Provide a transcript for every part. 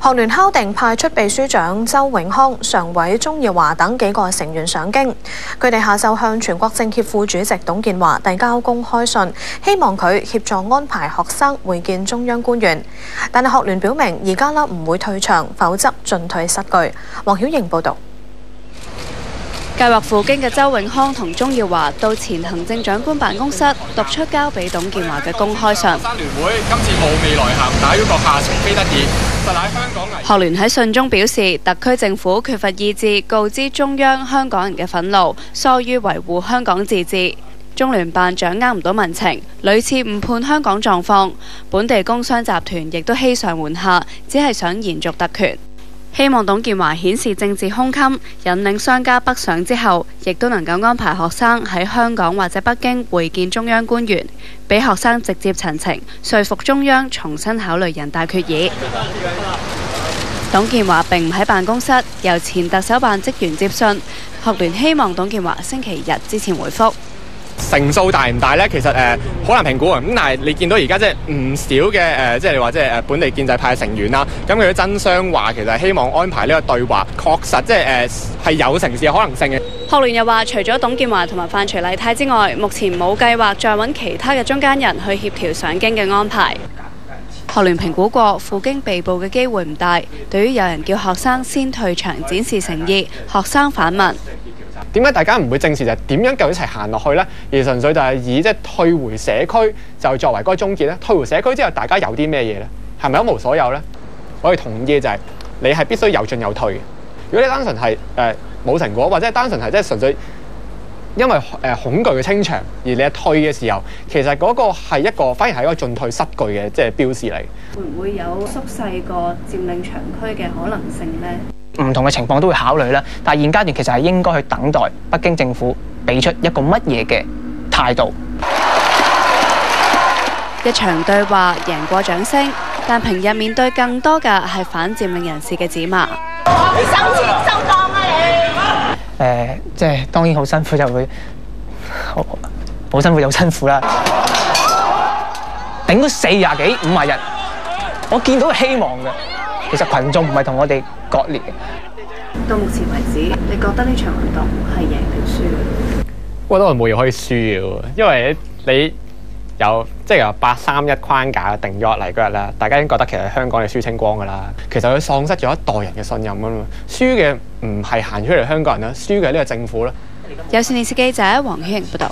學聯敲定派出秘書長周永康、常委鍾耀華等幾個成員上京。佢哋下晝向全國政協副主席董建華遞交公開信，希望佢協助安排學生會見中央官員。但係學聯表明而家唔會退場，否則進退失據。黃曉瑩報導。計劃赴京嘅周永康同鍾耀華到前行政長官辦公室讀出交俾董建華嘅公開信。學生聯會今次冇未來銜，大於閣下情非得已，實乃香港危。學聯喺信中表示，特區政府缺乏意志告知中央香港人嘅憤怒，疏於維護香港自治。中聯辦掌握唔到民情，屢次誤判香港狀況。本地工商集團亦都欺上瞞下，只係想延續特權。希望董建華顯示政治胸襟，引領商家北上之後，亦都能夠安排學生喺香港或者北京會見中央官員，俾學生直接陳情，說服中央重新考慮人大決議。董建華並唔喺辦公室，由前特首辦職員接信。學聯希望董建華星期日之前回覆。成數大唔大呢？其實好難評估啊。咁但係你見到而家即係唔少嘅即係你話即係本地建制派嘅成員啦，咁佢都爭相話其實希望安排呢個對話，確實即係係有成事嘅可能性嘅。學聯又話，除咗董建華同埋范徐麗泰之外，目前冇計劃再揾其他嘅中間人去協調上京嘅安排。學聯評估過赴京被捕嘅機會唔大，對於有人叫學生先退場展示誠意，學生反問。點解大家唔會正視就係點樣夠一齊行落去呢？而純粹就係以即係退回社區就作為嗰個終結咧。退回社區之後，大家有啲咩嘢呢？係咪一無所有呢？我哋同意嘅就係你係必須有進有退嘅。如果你單純係冇成果，或者係單純係即係純粹因為恐懼嘅清場，而你一退嘅時候，其實嗰個係一個反而係一個進退失據嘅即係標示嚟。會唔會有縮細個佔領場區嘅可能性呢？唔同嘅情況都會考慮啦，但係現階段其實係應該去等待北京政府俾出一個乜嘢嘅態度。一場對話贏過掌聲，但平日面對更多嘅係反佔領人士嘅指罵。你收錢收檔啊你！即係當然好辛苦，就會好辛苦又辛苦啦。頂咗40幾50日，我見到希望嘅。其實群眾唔係同我哋割裂嘅。到目前為止，你覺得呢場運動係贏定輸？我覺得我冇嘢可以輸嘅，因為你由831框架定咗落嚟嗰日啦，大家已經覺得其實香港係輸清光㗎啦。其實佢喪失咗一代人嘅信任㗎嘛。輸嘅唔係行出嚟香港人啦，輸嘅係呢個政府啦。有線電視記者黃曉瑩報導。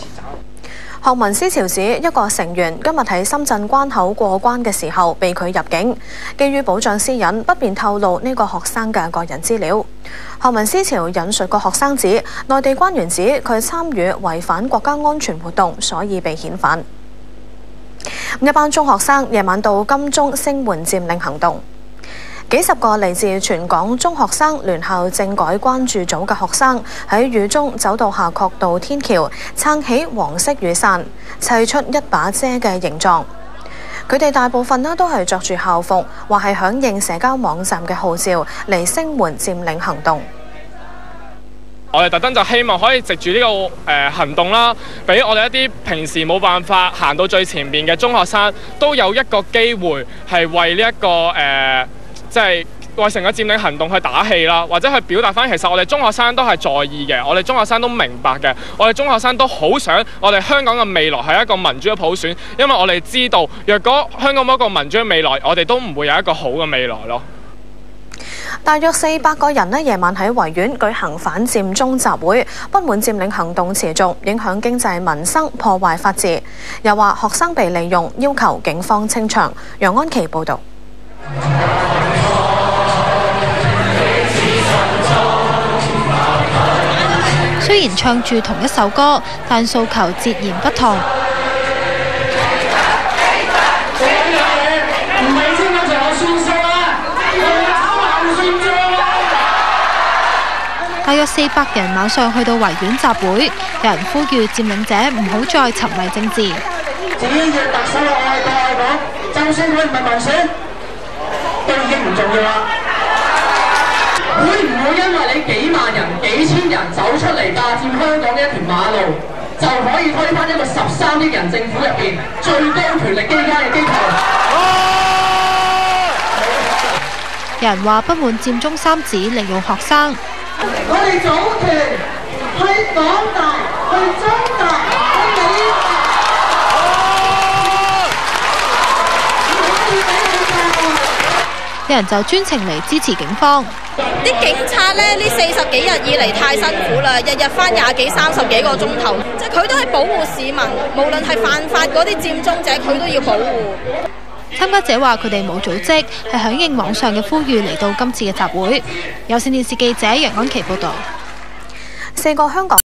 學民思潮指一個成員今日喺深圳關口過關嘅時候被拒入境，基於保障私隱，不便透露呢個學生嘅個人資料。學民思潮引述個學生指，內地官員指佢參與違反國家安全活動，所以被遣返。一班中學生夜晚到金鐘聲援佔領行動。幾十個嚟自全港中學生聯校政改關注組嘅學生喺雨中走到夏慤道天橋，撐起黃色雨傘，砌出一把遮嘅形狀。佢哋大部分都係着住校服，話係響應社交網站嘅號召嚟聲援佔領行動。我哋特登就希望可以藉住呢個行動啦，俾我哋一啲平時冇辦法行到最前面嘅中學生，都有一個機會係為呢一個即係為成個佔領行動去打氣啦，或者去表達翻其實我哋中學生都係在意嘅，我哋中學生都明白嘅，我哋中學生都好想我哋香港嘅未來係一個民主嘅普選，因為我哋知道若果香港冇一個民主嘅未來，我哋都唔會有一個好嘅未來咯。大約400個人夜晚喺維園舉行反佔中集會，不滿佔領行動持續影響經濟民生，破壞法治。又話學生被利用，要求警方清場。楊安琪報導。雖然唱住同一首歌，但訴求截然不同。大約400人馬上去到維園集會，有人呼籲佔領者唔好再沉迷政治。只要特首愛國愛港，就算佢唔係民選，都已經唔重要啦。會唔會因為你幾萬人、幾千人走出嚟霸佔香港嘅一條馬路，就可以推翻一個13億人政府入邊最高權力機關嘅機構？有人話不滿佔中三子利用學生。我哋組團去港大、去中大、去美大。有人就專程嚟支持警方。啲警察呢40幾日以嚟太辛苦啦，日日返20幾30幾個鐘頭，即係佢都係保護市民，無論係犯法嗰啲佔中者，佢都要保護。參加者話：佢哋冇組織，係響應網上嘅呼籲嚟到今次嘅集會。有線電視記者楊安琪報導。4個香港